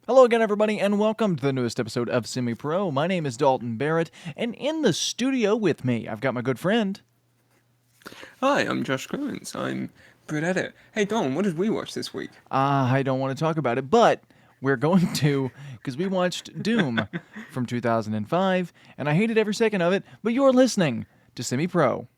Hello again, everybody, and welcome to the newest episode of Semi-Pro. My name is Dalton Barrett, and in the studio with me, I've got my good friend. Hi, I'm Josh Clemens. I'm good at it. Hey, Don, what did we watch this week? I don't want to talk about it, but we're going to, because we watched Doom from 2005, and I hated every second of it, but you're listening to Semi-Pro.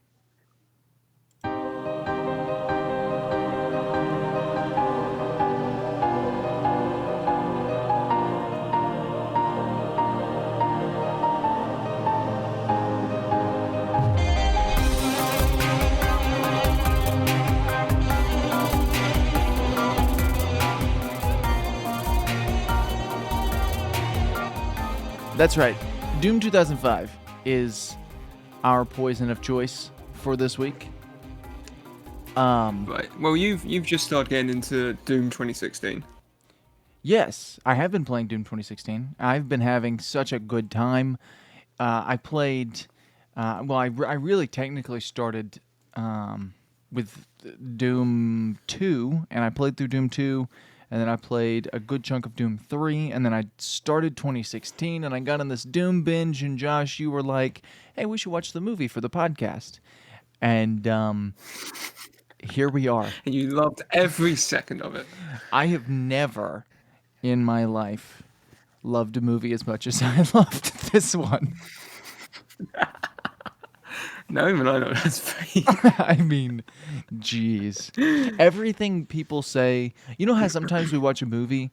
That's right. Doom 2005 is our poison of choice for this week. Right. Well, you've just started getting into Doom 2016. Yes, I have been playing Doom 2016. I've been having such a good time. I played, I really technically started with Doom 2, and I played through Doom 2, and then I played a good chunk of Doom 3, and then I started 2016, and I got on this Doom binge, and Josh, you were like, hey, we should watch the movie for the podcast. And here we are. And you loved every second of it. I have never in my life loved a movie as much as I loved this one. No, even I know that's fake. I mean, geez. Everything people say, you know how sometimes we watch a movie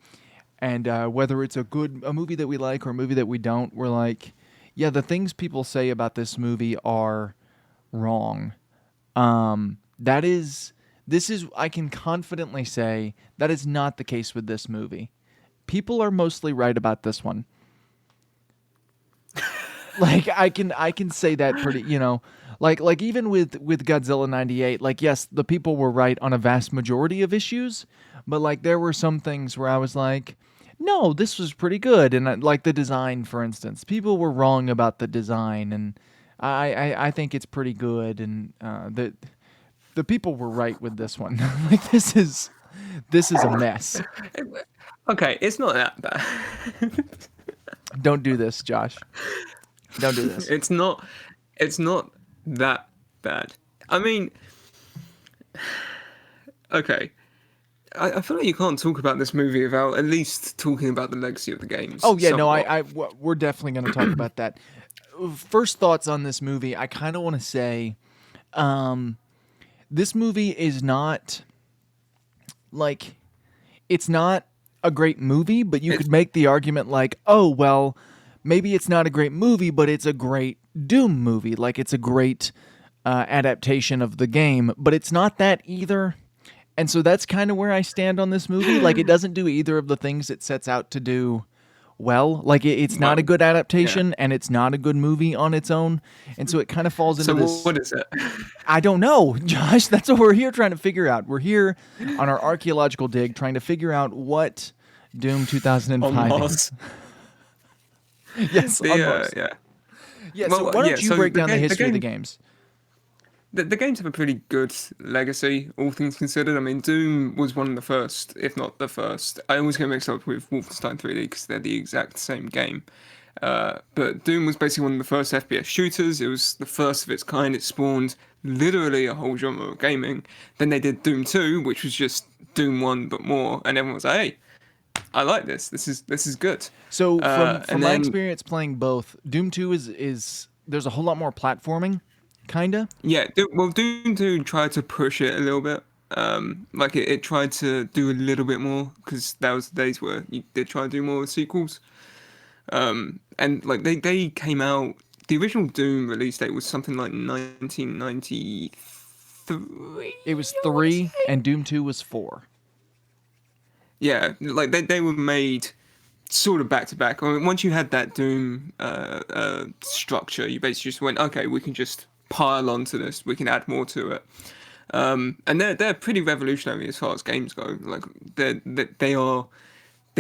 and whether it's a movie that we like or a movie that we don't, we're like, yeah, the things people say about this movie are wrong. I can confidently say that is not the case with this movie. People are mostly right about this one. Like I can say that pretty, like even with Godzilla 98, like yes, the people were right on a vast majority of issues, but like there were some things where I was like, no, this was pretty good, and like the design, for instance, people were wrong about the design, and I think it's pretty good, and the people were right with this one. Like this is a mess. Okay, it's not that bad. Don't do this, Josh. Don't do this. It's not that bad. I mean, okay. I feel like you can't talk about this movie without at least talking about the legacy of the games. Oh yeah, no, somewhat. we're definitely going to talk about that. First thoughts on this movie. I kind of want to say, this movie is not like it's not a great movie, but you could make the argument like, oh well, maybe it's not a great movie, but it's a great Doom movie. Like it's a great adaptation of the game, but it's not that either. And so that's kind of where I stand on this movie. Like it doesn't do either of the things it sets out to do well. Like it's not a good adaptation, and it's not a good movie on its own. And so it kind of falls into this. So what is it? I don't know, Josh. That's what we're here trying to figure out. We're here on our archaeological dig trying to figure out what Doom 2005 is. Yes, on Mars. Yeah. Yeah, so why don't you break down the history of the games? The games have a pretty good legacy, all things considered. I mean, Doom was one of the first, if not the first. I always get mixed up with Wolfenstein 3D because they're the exact same game. But Doom was basically one of the first FPS shooters. It was the first of its kind. It spawned literally a whole genre of gaming. Then they did Doom 2, which was just Doom 1 but more, and everyone was like, hey, I like this. This is good. So from my experience playing both, Doom 2 is there's a whole lot more platforming, kinda. Yeah, Doom 2 tried to push it a little bit. Like it tried to do a little bit more because that was the days where you did try to do more with sequels. And like they came out. The original Doom release date was something like 1993. It was 3, and Doom 2 was 4. Yeah, like they were made sort of back to back. I mean, once you had that Doom structure, you basically just went, okay, we can just pile onto this. We can add more to it. And they're pretty revolutionary as far as games go. Like they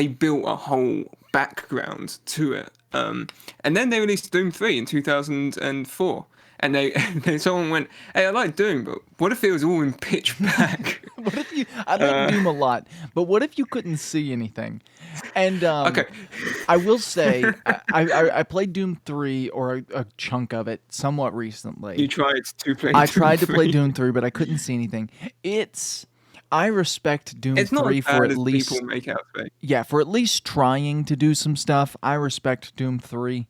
built a whole background to it. And then they released Doom 3 in 2004. And someone went, hey, I like Doom, but what if it was all in pitch black? What if you? I like Doom a lot, but what if you couldn't see anything? And Okay. I will say, I played Doom 3 or a chunk of it somewhat recently. You tried to play I Doom tried to play 3. Doom 3, but I couldn't see anything. I respect Doom It's not as 3 for bad at as people least, make out to be. yeah, for at least trying to do some stuff. I respect Doom 3.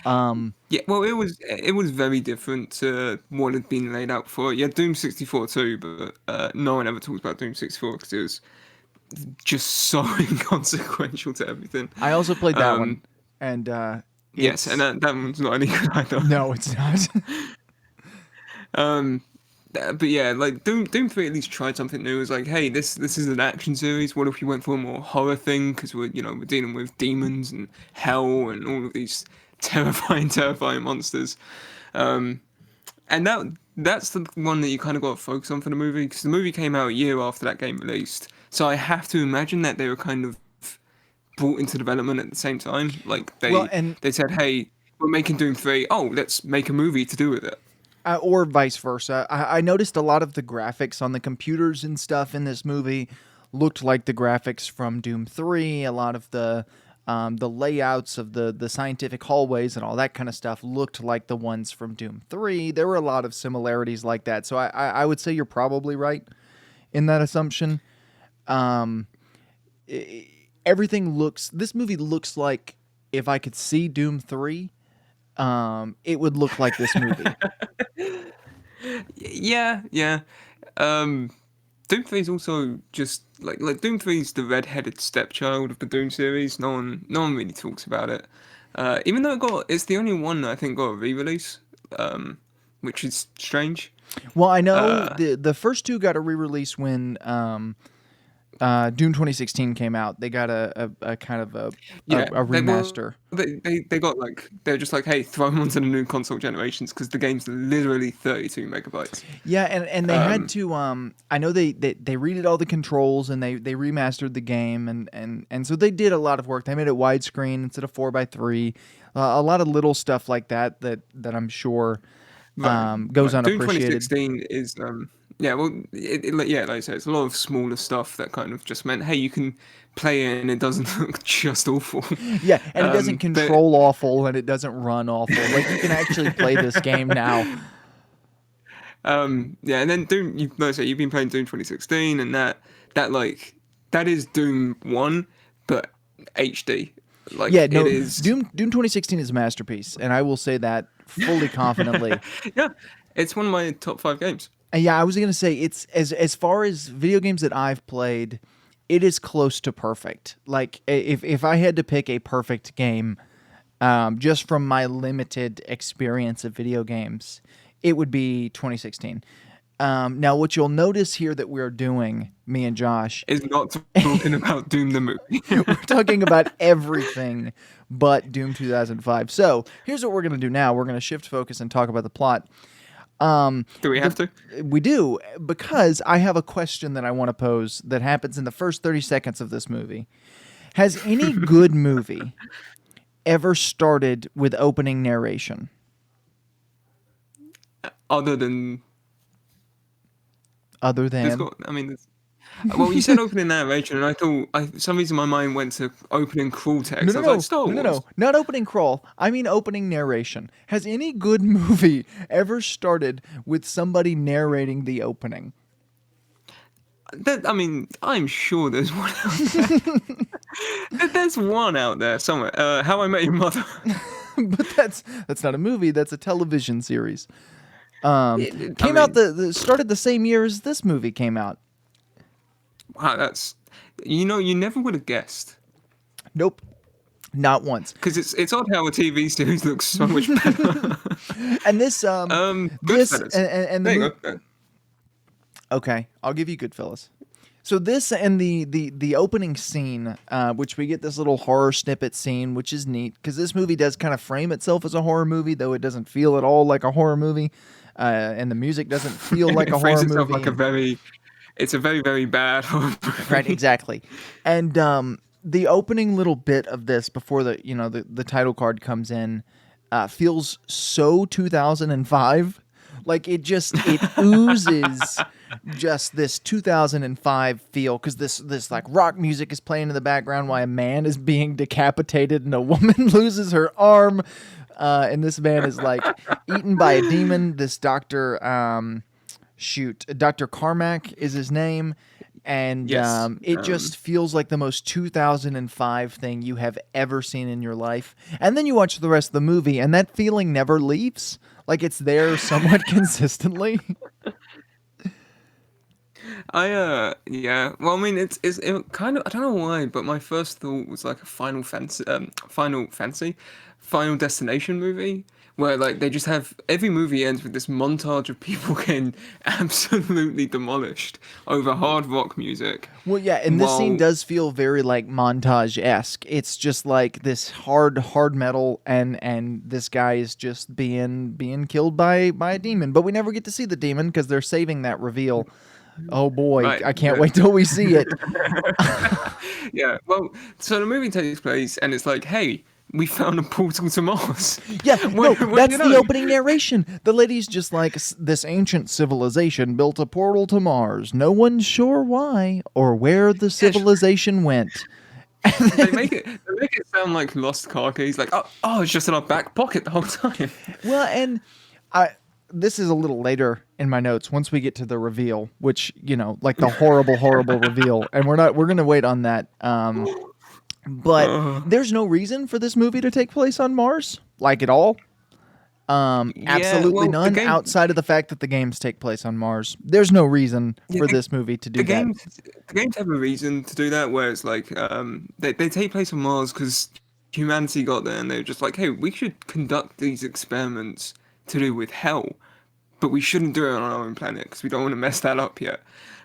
Yeah, well, it was very different to what had been laid out for it. Yeah, Doom 64 too, but no one ever talks about Doom 64 because it was just so inconsequential to everything. I also played that one, and Yes, and it's that one's not any good either. no, it's not. But yeah, like Doom 3 at least tried something new. It was like, hey, this is an action series. What if we went for a more horror thing? Because we're dealing with demons and hell and all of these terrifying monsters. And that's the one that you kind of got to focus on for the movie, because the movie came out a year after that game released. So I have to imagine that they were kind of brought into development at the same time. Like Well, and they said, hey, we're making Doom 3. Oh, let's make a movie to do with it. or vice versa. I noticed a lot of the graphics on the computers and stuff in this movie looked like the graphics from Doom 3. A lot of the layouts of the scientific hallways and all that kind of stuff looked like the ones from Doom 3. There were a lot of similarities like that. So I would say you're probably right in that assumption. This movie looks like if I could see Doom 3, it would look like this movie. Yeah. Doom 3 is also just like Doom 3 is the red-headed stepchild of the Doom series. No one really talks about it. Even though it's the only one that I think got a re-release, which is strange. Well, I know the first two got a re-release when Doom 2016 came out. They got a kind of a remaster. They got they're just like, hey, throw them onto the new console generations because the game's literally 32 megabytes. Yeah, and they had to I know they redid all the controls and they remastered the game and so they did a lot of work. They made it widescreen instead of 4:3. A lot of little stuff like that I'm sure goes unappreciated. Doom 2016 is yeah, well, like I said, it's a lot of smaller stuff that kind of just meant, hey, you can play it and it doesn't look just awful. Yeah, and it doesn't control awful and it doesn't run awful. Like, you can actually play this game now. Yeah, and then Doom, you've been playing Doom 2016, and that is Doom 1, but HD. Yeah, no, it is Doom 2016 is a masterpiece, and I will say that fully confidently. Yeah, it's one of my top 5 games. Yeah, I was gonna say it's as far as video games that I've played, it is close to perfect. Like, if I had to pick a perfect game, just from my limited experience of video games, it would be 2016. Now, what you'll notice here that we're doing, me and Josh, is not talking about Doom the movie. we're talking about everything but Doom 2005. So here's what we're gonna do now. We're gonna shift focus and talk about the plot. Do we have to? We do, because I have a question that I want to pose that happens in the first 30 seconds of this movie. Has any good movie ever started with opening narration? Other than... Other than... Well, you said opening narration, and I thought, for some reason my mind went to opening crawl text. I was like, Star Wars. No, not opening crawl. I mean opening narration. Has any good movie ever started with somebody narrating the opening? I'm sure there's one out there. There's one out there somewhere. How I Met Your Mother. But that's not a movie. That's a television series. Came out started the same year as this movie came out. Wow, that's... you never would have guessed. Nope. Not once. Because it's odd how a TV series looks so much better. And this Goodfellas. and there you go. Okay, I'll give you Goodfellas. So this and the opening scene, which we get this little horror snippet scene, which is neat because this movie does kind of frame itself as a horror movie, though it doesn't feel at all like a horror movie, and the music doesn't feel like a horror movie. It's a very, very bad horror movie. Right, exactly. And the opening little bit of this before the title card comes in feels so 2005. Like, it oozes just this 2005 feel, because this like rock music is playing in the background while a man is being decapitated and a woman loses her arm, and this man is like eaten by a demon. This doctor, Dr. Carmack is his name. And Yes. it just feels like the most 2005 thing you have ever seen in your life. And then you watch the rest of the movie, and that feeling never leaves. Like it's there somewhat consistently. Yeah. Well, I mean, it kind of, I don't know why, but my first thought was like a Final Destination movie, where like they just have every movie ends with this montage of people getting absolutely demolished over hard rock music. Well, yeah, and this scene While does feel very like montage-esque. It's just like this hard metal, and this guy is just being killed by a demon. But we never get to see the demon because they're saving that reveal. Oh boy, right, I can't wait till we see it. yeah. Well, so the movie takes place, and it's like, hey, we found a portal to Mars. Yeah, no, What do that's you the know? opening narration. The lady's just like, this ancient civilization built a portal to Mars. No one's sure why or where the civilization went. They make it sound like lost car keys. Like, oh, it's just in our back pocket the whole time. Well, and I this is a little later in my notes once we get to the reveal, which, like the horrible reveal, and we're going to wait on that. But there's no reason for this movie to take place on Mars, like at all. Yeah, Absolutely well, none outside of the fact that the games take place on Mars. There's no reason for this movie to do the that. games have a reason to do that, where it's like they take place on Mars because humanity got there and they were just like, hey, we should conduct these experiments to do with hell, but we shouldn't do it on our own planet because we don't want to mess that up yet.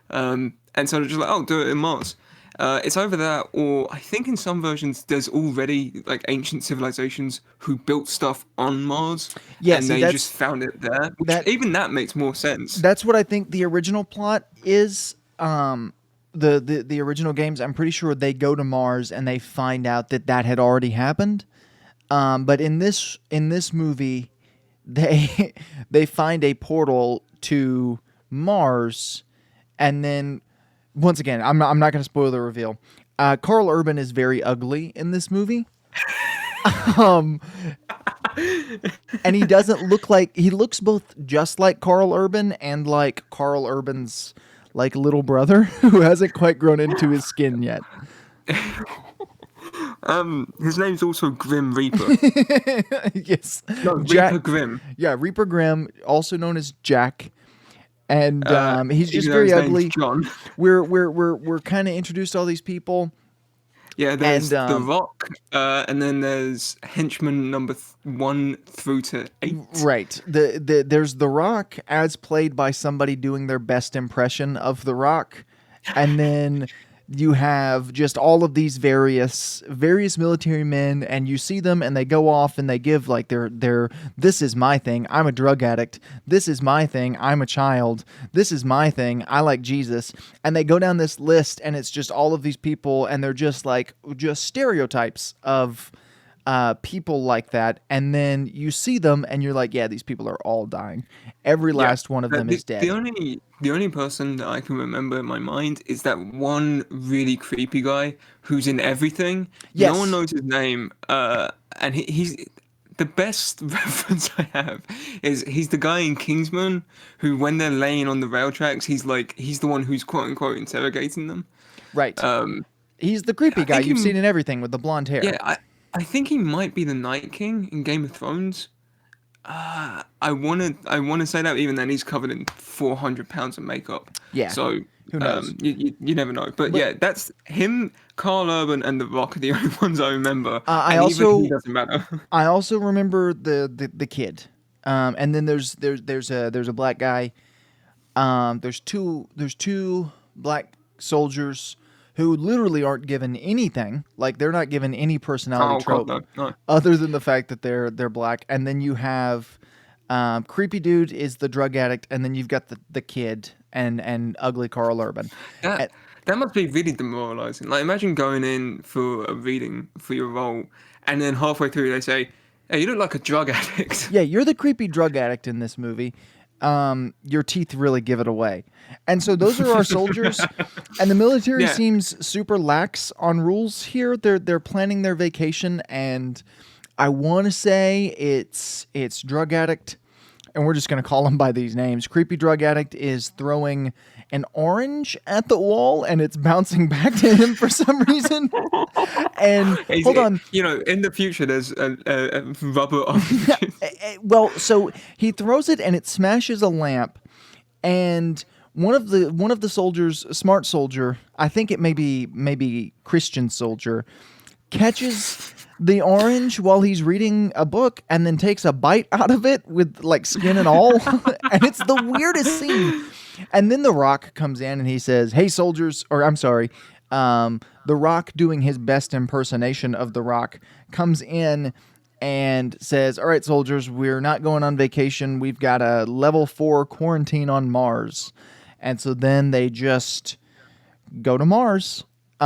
And so they're just like, oh, do it in Mars. It's either that, or I think in some versions there's already like ancient civilizations who built stuff on Mars, Yeah, and see, they that's just found it there. Which that even that makes more sense. that's what I think the original plot is. The original games, I'm pretty sure they go to Mars and they find out that had already happened. But in this movie, they they find a portal to Mars, and then once again, I'm not going to spoil the reveal. Karl Urban is very ugly in this movie. um, and he doesn't look like, he looks both just like Karl Urban and like Karl Urban's like little brother who hasn't quite grown into his skin yet. His name's also Grim Reaper. Yes, No, Jack. Reaper Grim. Yeah, Reaper Grimm, also known as Jack, and he's just Even though very his name's ugly. John. We're kind of introduced to all these people. Yeah, there's And, The Rock, and then there's henchman number 1 through to 8. Right. There's The Rock as played by somebody doing their best impression of The Rock. And then you have just all of these various military men, and you see them and they go off and they give like their this is my thing, I'm a drug addict. This is my thing, I'm a child. This is my thing, I like Jesus. And they go down this list, and it's just all of these people, and they're just stereotypes of people like that. And then you see them and you're like, yeah, these people are all dying. Every last one of them is dead. The only person that I can remember in my mind is that one really creepy guy who's in everything. Yes. No one knows his name, and he's the best reference I have is he's the guy in Kingsman who, when they're laying on the rail tracks, he's the one who's quote unquote interrogating them. Right. He's the creepy guy you've seen in everything with the blonde hair. Yeah, I think he might be the Night King in Game of Thrones. I wanna say that, even then he's covered in 400 pounds of makeup. Yeah. So Who knows? you never know. But yeah, that's him, Karl Urban, and The Rock are the only ones I remember. I and even also he doesn't matter. I also remember the kid. And then there's a black guy. There's two black soldiers who literally aren't given anything. Like, they're not given any personality trope No. other than the fact that they're black. And then you have creepy dude is the drug addict, and then you've got the kid and ugly Karl Urban. That must be really demoralizing. Like, imagine going in for a reading for your role, and then halfway through they say, "Hey, you look like a drug addict." Yeah, you're the creepy drug addict in this movie. your teeth really give it away. And so those are our soldiers, and the military Yeah. seems super lax on rules here. They're planning their vacation, and I want to say it's drug addict, and we're just gonna call him by these names. Creepy drug addict is throwing an orange at the wall, and it's bouncing back to him for some reason. And hold on, In the future, there's a rubber orange. well, so he throws it and it smashes a lamp, and one of the soldiers, a smart soldier, I think it may be maybe Christian soldier, catches the orange while he's reading a book and then takes a bite out of it with like skin and all. And it's the weirdest scene. And then The Rock comes in and he says, "Hey soldiers," or I'm sorry, The Rock, doing his best impersonation of The Rock, comes in and says, "All right, soldiers, we're not going on vacation. We've got a level 4 quarantine on Mars." And so then they just go to Mars. They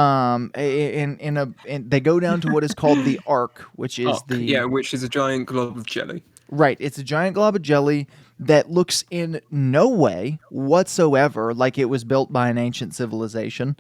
go down to what is called the Ark, which is which is a giant glob of jelly. right. It's a giant glob of jelly that looks in no way whatsoever like it was built by an ancient civilization.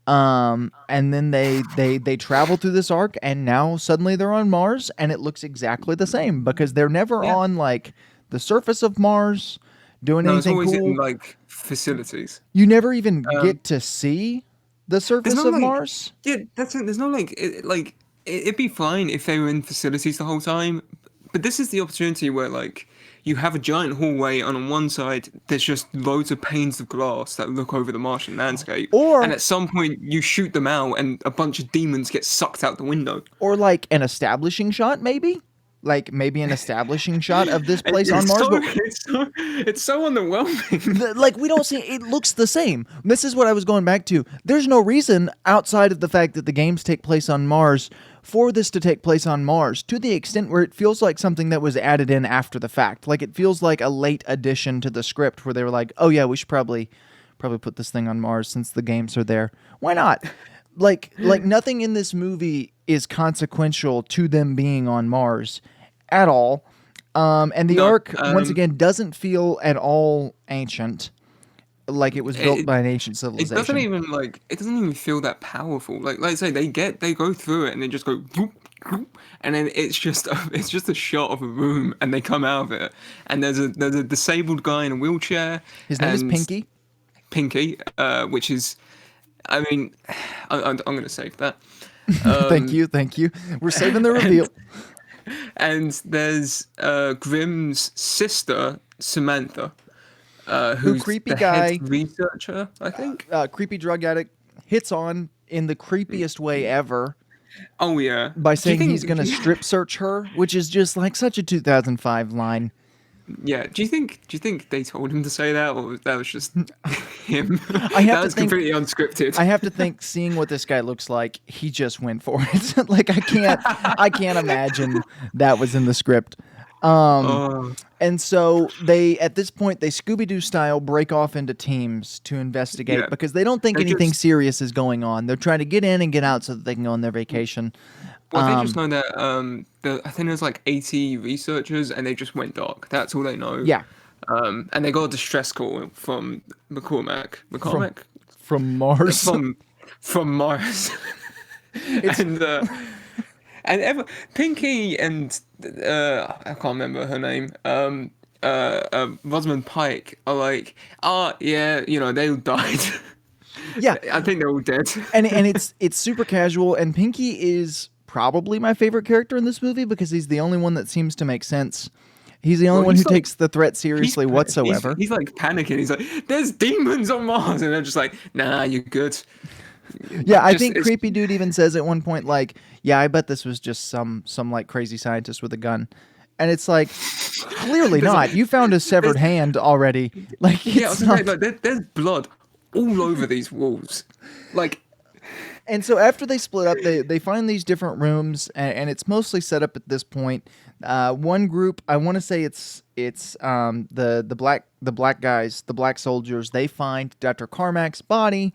And then they travel through this arc, and now suddenly they're on Mars, and it looks exactly the same because they're never on like the surface of Mars doing No, it's anything always cool. in like facilities. You never even get to see the surface There's no of like, Mars. yeah, that's it. There's no it'd be fine if they were in facilities the whole time, but this is the opportunity where like you have a giant hallway, and on one side there's just loads of panes of glass that look over the Martian landscape, Or- and at some point you shoot them out, and a bunch of demons get sucked out the window. Or like an establishing shot, maybe? Like maybe an establishing shot of this place on Mars. But It's so underwhelming. like we don't see it looks the same. This is what I was going back to. There's no reason outside of the fact that the games take place on Mars for this to take place on Mars, to the extent where it feels like something that was added in after the fact. Like it feels like a late addition to the script where they were like, "Oh yeah, we should probably put this thing on Mars since the games are there. Why not?" Like nothing in this movie is consequential to them being on Mars at all. And the Ark, once again, doesn't feel at all ancient, like it was built by an ancient civilization. It doesn't even feel that powerful. Like I say, they go through it and they just go whoop, whoop, and then it's just a shot of a room, and they come out of it, and there's a disabled guy in a wheelchair. His name is Pinky. Pinky, which is, I mean, I'm gonna save that. Thank you. We're saving the reveal. And there's Grimm's sister, Samantha, who's creepy the guy, head researcher, I think. Creepy drug addict hits on in the creepiest way ever Oh yeah, by saying he's going to strip search her, which is just like such a 2005 line. Yeah, do you think they told him to say that, or that was just him? That was completely unscripted. I have to think, seeing what this guy looks like, he just went for it. Like I can't imagine that was in the script. And so they, at this point, they Scooby-Doo style break off into teams to investigate because they don't think anything serious is going on. They're trying to get in and get out so that they can go on their vacation. Well, they just know that I think there's like 80 researchers, and they just went dark. That's all they know. Yeah. And they got a distress call from McCormack. From Mars. From Mars. Pinky and I can't remember her name. Rosamund Pike are like, they all died. Yeah, I think they're all dead. and it's super casual. And Pinky is probably my favorite character in this movie because he's the only one that seems to make sense. He's the only one who takes the threat seriously whatsoever. He's like panicking. He's like, "There's demons on Mars," and they're just like, "Nah, you're good." Yeah, I think Creepy Dude even says at one point, like, "Yeah, I bet this was just some like crazy scientist with a gun," and it's like, clearly not. You found a severed hand already. Like, it's not. There's blood all over these walls, like. And so after they split up, they find these different rooms, and it's mostly set up at this point. One group, I want to say it's the black guys, the black soldiers. They find Dr. Carmack's body,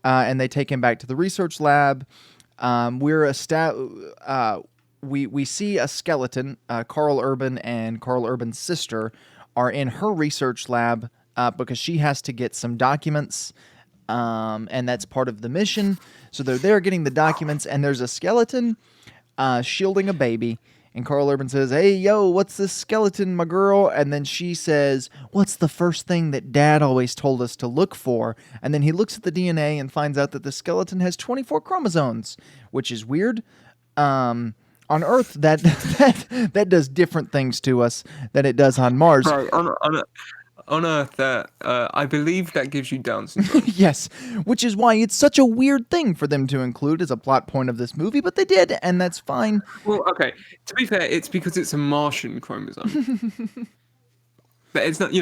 and they take him back to the research lab. We see a skeleton. Karl Urban and Karl Urban's sister are in her research lab because she has to get some documents, and that's part of the mission. So they're there getting the documents, and there's a skeleton shielding a baby. And Karl Urban says, "Hey, yo, what's this skeleton, my girl?" And then she says, "What's the first thing that Dad always told us to look for?" And then he looks at the DNA and finds out that the skeleton has 24 chromosomes, which is weird. On Earth, that does different things to us than it does on Mars. Right, on Earth, I believe that gives you Down syndrome. Yes, which is why it's such a weird thing for them to include as a plot point of this movie, but they did, and that's fine. Well, okay, to be fair, it's because it's a Martian chromosome. But it's not,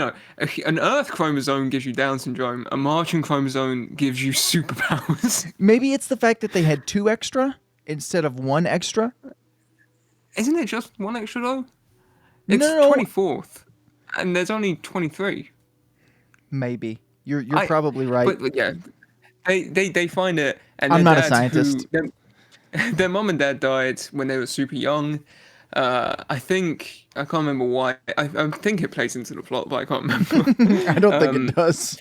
an Earth chromosome gives you Down syndrome. A Martian chromosome gives you superpowers. Maybe it's the fact that they had 2 extra instead of 1 extra. Isn't it just 1 extra though? It's No. 24th, and there's only 23. Maybe you're probably right. But yeah, they find it, and I'm their not a dad, scientist. Their mom and dad died when they were super young. I can't remember why. I think it plays into the plot, but I can't remember. I don't think it does.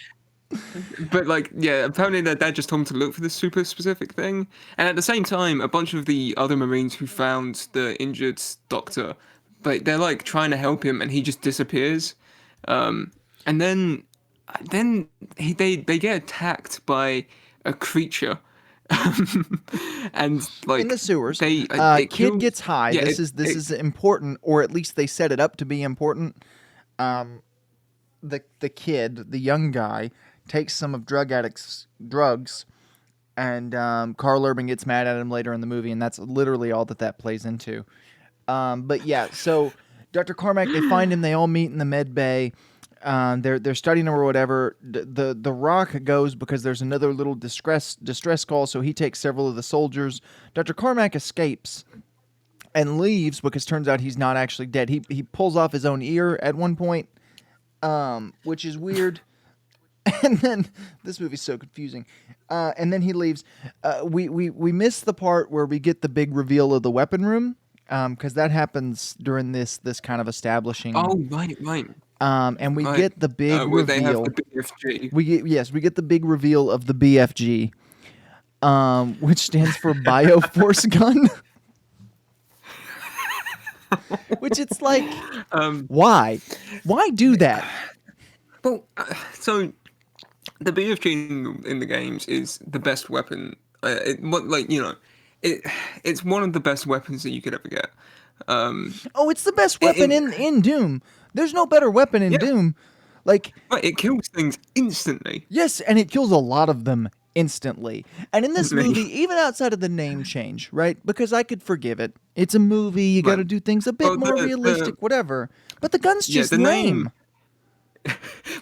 But apparently their dad just told them to look for this super specific thing. And at the same time, a bunch of the other Marines who found the injured doctor, but they're like trying to help him, and he just disappears. And then they get attacked by a creature. And like in the sewers, kid gets high. Yeah, this is important, or at least they set it up to be important. The kid, the young guy, takes some of drug addicts' drugs, and Karl Urban gets mad at him later in the movie, and that's literally all that plays into. But yeah, so Dr. Carmack, they find him. They all meet in the med bay. They're studying him or whatever. The Rock goes because there's another little distress call, so he takes several of the soldiers. Dr. Carmack escapes and leaves because turns out he's not actually dead. He pulls off his own ear at one point, which is weird. And then this movie's so confusing. And then he leaves. We miss the part where we get the big reveal of the weapon room, because that happens during this kind of establishing. Oh, right. And we get the big reveal. They have the BFG. We get the big reveal of the BFG, which stands for Bioforce Gun. Which it's like, why do that? Well, so the BFG in the games is the best weapon. It's one of the best weapons that you could ever get. It's the best weapon in Doom. There's no better weapon in Doom. But it kills things instantly. Yes, and it kills a lot of them instantly. And in this movie, even outside of the name change, right? Because I could forgive it. It's a movie. You got to do things a bit more realistic, whatever. But the gun's just the lame.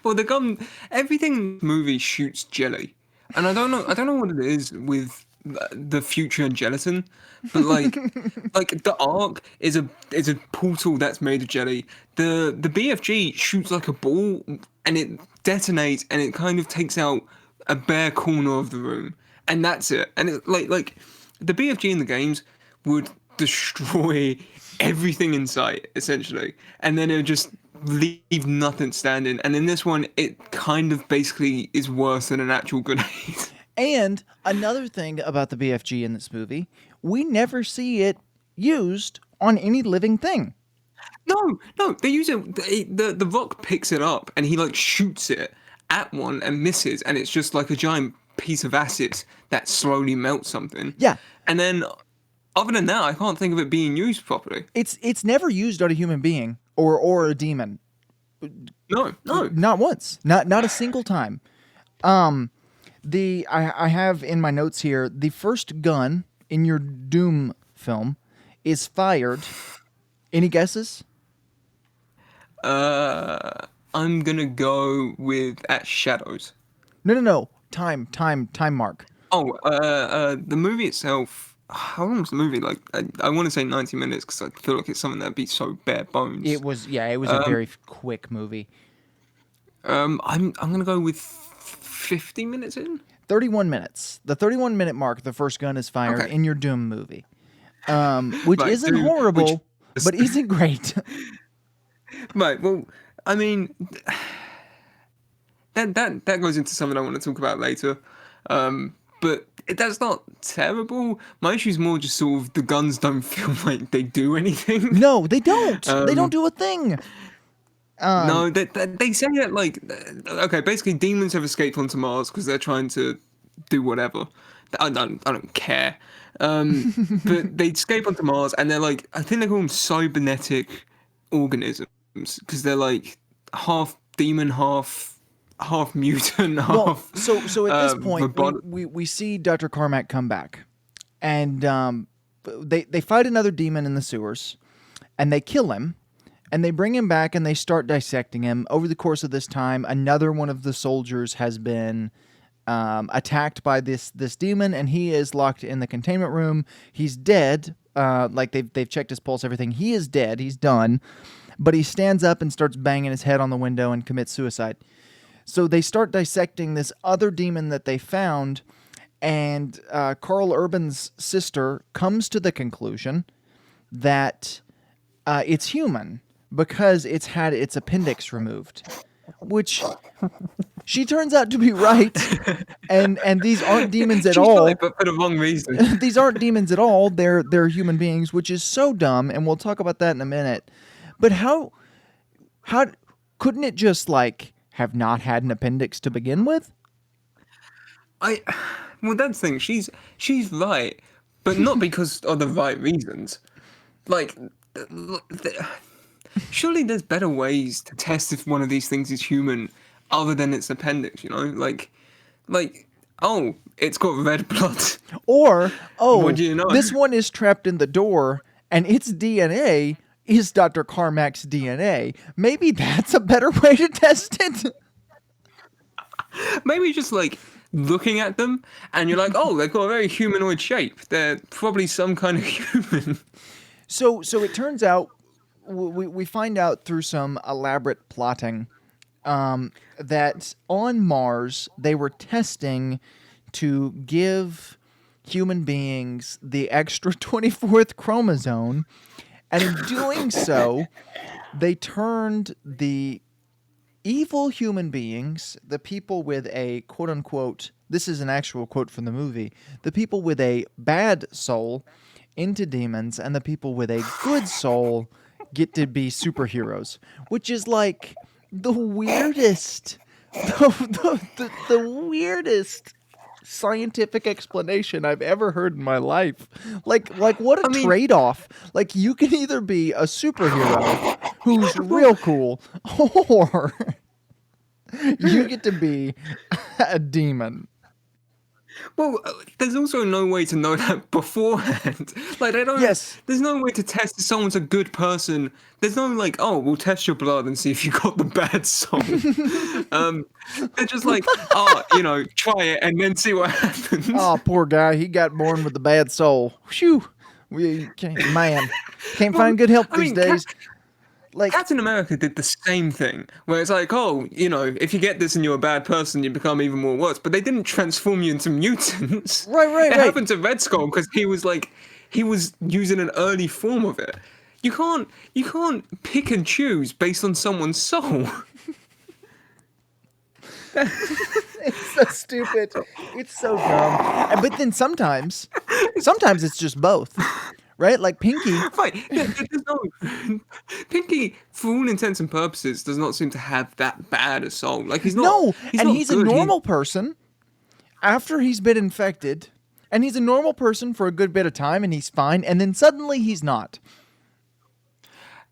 Well, the gun. Everything in the movie shoots jelly, and I don't know what it is with the future and gelatin, but like the Ark is a portal that's made of jelly. The BFG shoots like a ball, and it detonates, and it kind of takes out a bare corner of the room, and that's it. And it like the BFG in the games would destroy everything in sight, essentially, and then it would just leave nothing standing. And in this one, it kind of basically is worse than an actual grenade. And another thing about the BFG in this movie, we never see it used on any living thing. No, they use it. The Rock picks it up and he like shoots it at one and misses, and it's just like a giant piece of acid that slowly melts something. Yeah. And then, other than that, I can't think of it being used properly. It's never used on a human being or a demon. No, not once. Not a single time. I have in my notes here, the first gun in your Doom film is fired. Any guesses? I'm gonna go with at Shadows. No. Time mark. The movie itself. How long was the movie? Like, I want to say 90 minutes because I feel like it's something that'd be so bare bones. It was a very quick movie. I'm gonna go with 50 minutes in. 31 minutes. The 31-minute mark, the first gun is fired in your Doom movie, which isn't horrible, but isn't great. Right. Well, I mean, that goes into something I want to talk about later. But that's not terrible. My issue is more just sort of the guns don't feel like they do anything. No, they don't. They don't Um, do a thing. no, they say that like, okay, basically demons have escaped onto Mars because they're trying to do whatever. I don't care. But they escape onto Mars and they're like, I think they call them cybernetic organisms because they're like half demon, half mutant, Well, half so at this point, robot. we see Dr. Carmack come back, and they fight another demon in the sewers, and they kill him, and they bring him back, and they start dissecting him. Over the course of this time, another one of the soldiers has been attacked by this demon, and he is locked in the containment room. He's dead. Like they've checked his pulse, everything. He is dead. He's done. But he stands up and starts banging his head on the window and commits suicide. So they start dissecting this other demon that they found, and Karl Urban's sister comes to the conclusion that it's human because it's had its appendix removed, which she turns out to be right. And these aren't demons at She's all. right, but for the wrong reason. These aren't demons at all. They're human beings, which is so dumb, and we'll talk about that in a minute. But how couldn't it just like have not had an appendix to begin with? I, well, that's the thing. She's right, but not because of the right reasons. Like, surely there's better ways to test if one of these things is human, other than its appendix. You know, like, oh, it's got red blood. Or, oh, What do you know? this one is trapped in the door, and its DNA is Dr. Carmack's DNA. Maybe that's a better way to test it. Maybe just like looking at them, and you're like, oh, they've got a very humanoid shape. They're probably some kind of human. So it turns out, we find out through some elaborate plotting that on Mars they were testing to give human beings the extra 24th chromosome, and in doing so, they turned the evil human beings, the people with a quote-unquote, this is an actual quote from the movie, the people with a bad soul into demons, and the people with a good soul get to be superheroes, which is like the weirdest, the weirdest scientific explanation I've ever heard in my life. Like what a trade-off. Like, you can either be a superhero who's real cool, or you get to be a demon. Well, there's also no way to know that beforehand. Like, they don't. Yes. There's no way to test if someone's a good person. There's no like, oh, we'll test your blood and see if you got the bad soul. They're just like, oh, try it and then see what happens. Oh, poor guy. He got born with a bad soul. Phew. Can't find good help these days. Like, Captain America did the same thing, where it's like, oh, if you get this and you're a bad person, you become even more worse. But they didn't transform you into mutants. Right. It happened to Red Skull because he was using an early form of it. You can't pick and choose based on someone's soul. It's so stupid. It's so dumb. But then sometimes it's just both. Right? Like Pinky. Right. Yeah, Pinky, for all intents and purposes, does not seem to have that bad a soul. Like, he's not. No, He's a normal person after he's been infected, and he's a normal person for a good bit of time, and he's fine, and then suddenly he's not.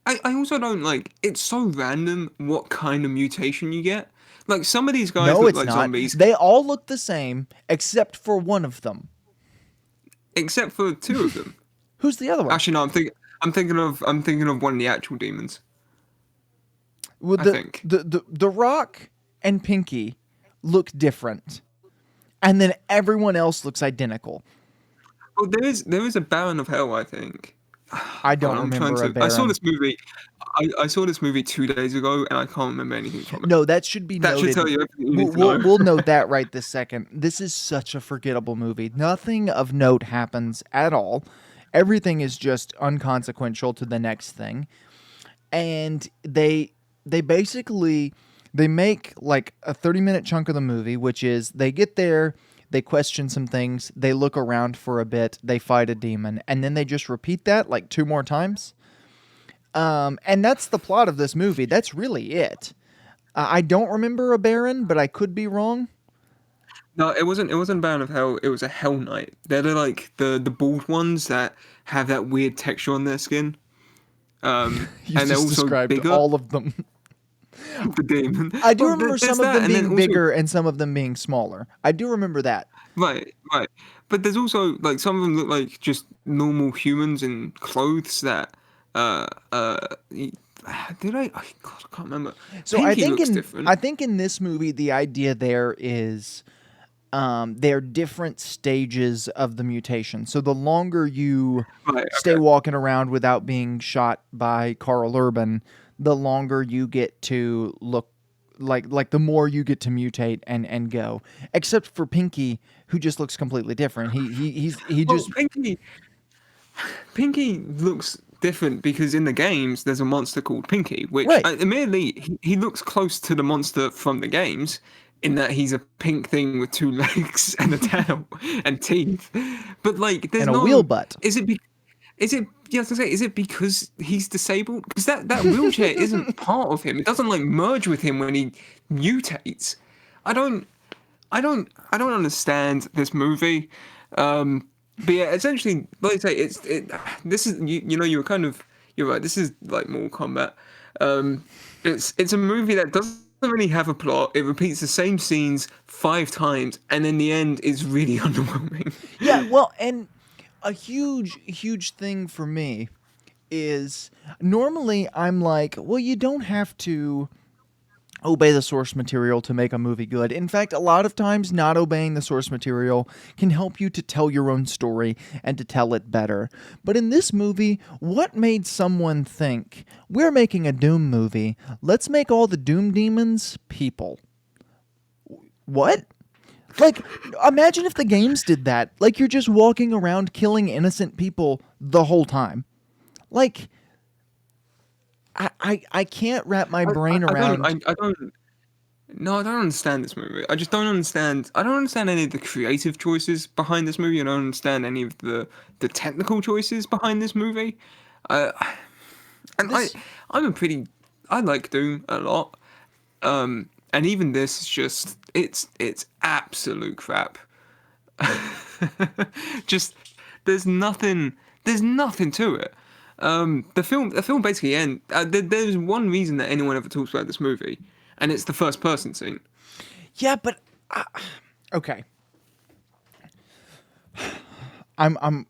I also don't like. It's so random what kind of mutation you get. Like, some of these guys look like zombies. They all look the same except for one of them. Except for two of them. Who's the other one? Actually, no. I'm thinking of one of the actual demons. Well, I think the Rock and Pinky look different, and then everyone else looks identical. Well, there is a Baron of Hell, I think. I don't remember a Baron. I saw this movie. I saw this movie 2 days ago, and I can't remember anything from it. No, that should be noted. That should tell you everything you need to know. We'll note that right this second. This is such a forgettable movie. Nothing of note happens at all. Everything is just unconsequential to the next thing. And they they basically they make like a 30-minute chunk of the movie, which is they get there, they question some things, they look around for a bit, they fight a demon, and then they just repeat that like two more times. And that's the plot of this movie. That's really it. I don't remember a Baron, but I could be wrong. No, it wasn't. It wasn't Baron of Hell. It was a Hell Knight. They're like the bald ones that have that weird texture on their skin. You And they're just also described bigger. all of them. The demon. I do Well, remember there's some of that, them and then being also bigger and some of them being smaller. I do remember that. right, right. But there's also like some of them look like just normal humans in clothes that uh uh. y- Did God, I can't remember. So Pinky looks different. I think in this movie the idea there is they're different stages of the mutation. So the longer you Right. stay walking around without being shot by Karl Urban, the longer you get to look like the more you get to mutate and go. Except for Pinky, who just looks completely different. He Well, just Pinky looks different because in the games there's a monster called Pinky, which right. admittedly he looks close to the monster from the games in that he's a pink thing with two legs and a tail and teeth. But like, there's And a no. wheel butt. Is it? Is it? Yeah, I was gonna say, is it because he's disabled? Because that wheelchair isn't part of him. It doesn't like merge with him when he mutates. I don't. I don't understand this movie. But yeah, essentially, like I say, this is you know you're right. This is like Mortal Kombat. It's a movie that doesn't really have a plot. It repeats the same scenes 5 times, and in the end, is really underwhelming. Yeah, well, and a huge thing for me is normally I'm like, well, you don't have to obey the source material to make a movie good. In fact, a lot of times not obeying the source material can help you to tell your own story and to tell it better. But in this movie, what made someone think, we're making a Doom movie, let's make all the Doom demons people? What? Like, imagine if the games did that. Like, you're just walking around killing innocent people the whole time. Like, I can't wrap my brain around. I don't. No, I don't understand this movie. I just don't understand. I don't understand any of the creative choices behind this movie. I don't understand any of the technical choices behind this movie. Uh, and This I'm a pretty. I like Doom a lot. And even this is just it's absolute crap. Just there's nothing to it. The film basically ends. There's one reason that anyone ever talks about this movie, and it's the first person scene. Yeah, but okay. I'm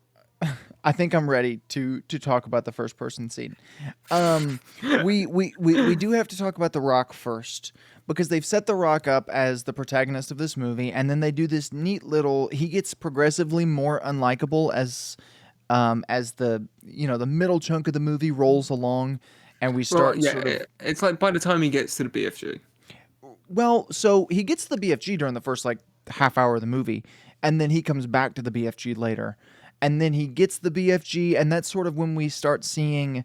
I think I'm ready to talk about the first person scene. We do have to talk about The Rock first because they've set The Rock up as the protagonist of this movie, and then they do this neat little. He gets progressively more unlikable as the middle chunk of the movie rolls along, and we Well, start yeah, sort of. it's like by the time he gets to the BFG. Well, so he gets to the BFG during the first like half hour of the movie, and then he comes back to the BFG later. And then he gets the BFG, and that's sort of when we start seeing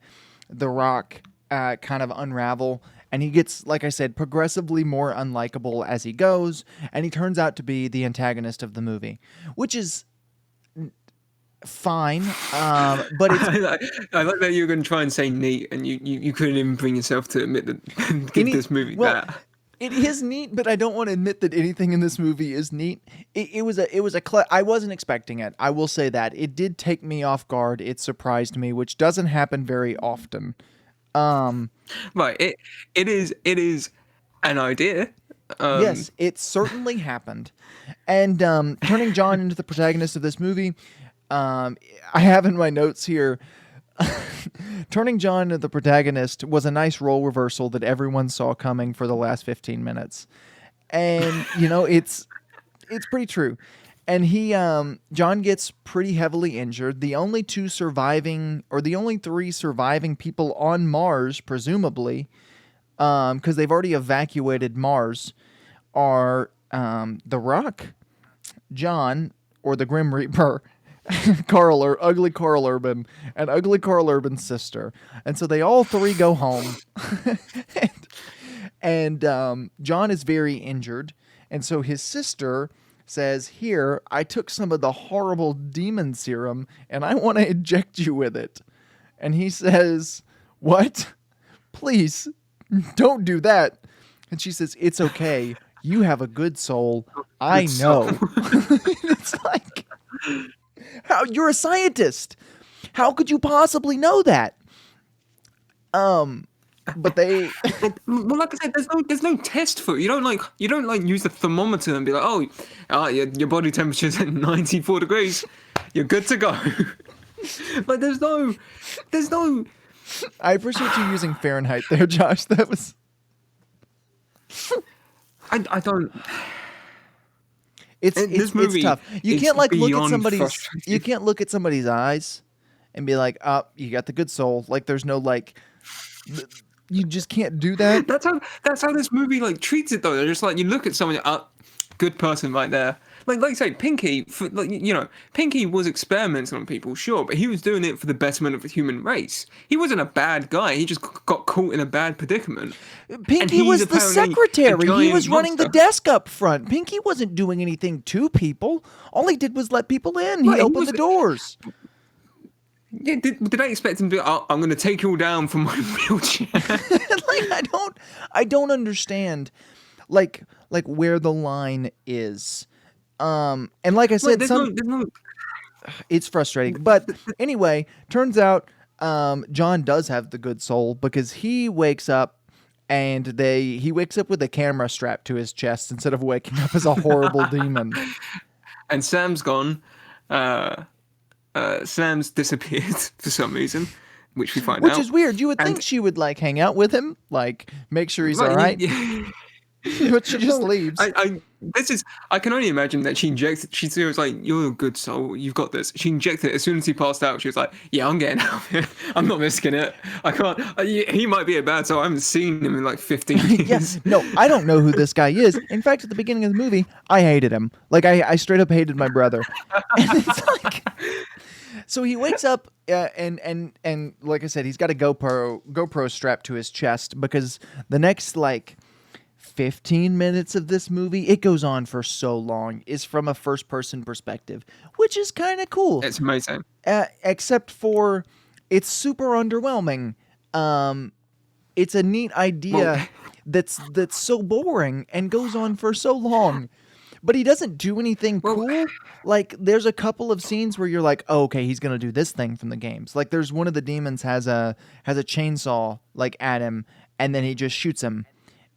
The Rock kind of unravel. And he gets, like I said, progressively more unlikable as he goes, and he turns out to be the antagonist of the movie, which is fine. But it's I like that you were going to try and say neat, and you couldn't even bring yourself to admit that give this movie well, that. it is neat, but I don't want to admit that anything in this movie is neat. It was I wasn't expecting it. I will say that it did take me off guard. It surprised me, which doesn't happen very often. Right. It is an idea. Yes, it certainly happened. And turning John into the protagonist of this movie, I have in my notes here. Turning John into the protagonist was a nice role reversal that everyone saw coming for the last 15 minutes. And, it's pretty true. And John gets pretty heavily injured. The only three surviving people on Mars, presumably, because they've already evacuated Mars, are The Rock, John, or the Grim Reaper, Karl or Ugly Karl Urban, and Ugly Karl Urban's sister. And so they all three go home. And John is very injured. And so his sister says, "Here, I took some of the horrible demon serum and I want to inject you with it." And he says, "What? Please, don't do that." And she says, "It's okay. You have a good soul. I Good soul. know." It's like, how you're a scientist. How could you possibly know that? But they Well, like I said, there's no test for it. You don't like use the thermometer and be like, your body temperature's at 94 degrees. You're good to go. Like there's no. I appreciate you using Fahrenheit there, Josh. That was I don't. it's movie tough. You is can't like look at beyond somebody's frustrating. you can't look at somebody's eyes and be like, "Oh, you got the good soul." Like there's no like you just can't do that. That's how this movie like treats it though. They're just like you look at someone, good person right there. Like you say, Pinky, Pinky was experimenting on people, sure, but he was doing it for the betterment of the human race. He wasn't a bad guy. He just got caught in a bad predicament. Pinky was the secretary. He was running the monster. desk up front. Pinky wasn't doing anything to people. All he did was let people in. He Right, he opened the was- doors. Yeah, did I expect him to be? Oh, I'm going to take you all down from my wheelchair. Like I don't understand like where the line is. And like I said, There's no. it's frustrating. But anyway, turns out John does have the good soul because he wakes up and he wakes up with a camera strapped to his chest instead of waking up as a horrible demon. And Sam's gone. Sam's disappeared for some reason, which we find out. Which is weird. You would think she would like hang out with him, like make sure he's all right. Yeah. But she just leaves. I can only imagine that she injected. She was like, "You're a good soul. You've got this." She injected it as soon as he passed out. She was like, "Yeah, I'm getting out of here. I'm not risking it. I can't. He might be a bad soul. I haven't seen him in like 15 years." Yes. No, I don't know who this guy is. In fact, at the beginning of the movie, I hated him. Like I straight up hated my brother. And it's like, so he wakes up and like I said, he's got a GoPro strapped to his chest because the next like 15 minutes of this movie, it goes on for so long, is from a first person perspective, which is kind of cool. It's amazing. Except for it's super underwhelming. It's a neat idea that's so boring and goes on for so long. But he doesn't do anything cool. Like there's a couple of scenes where you're like, "Oh, okay, he's gonna do this thing from the games." Like there's one of the demons has a chainsaw like at him, and then he just shoots him,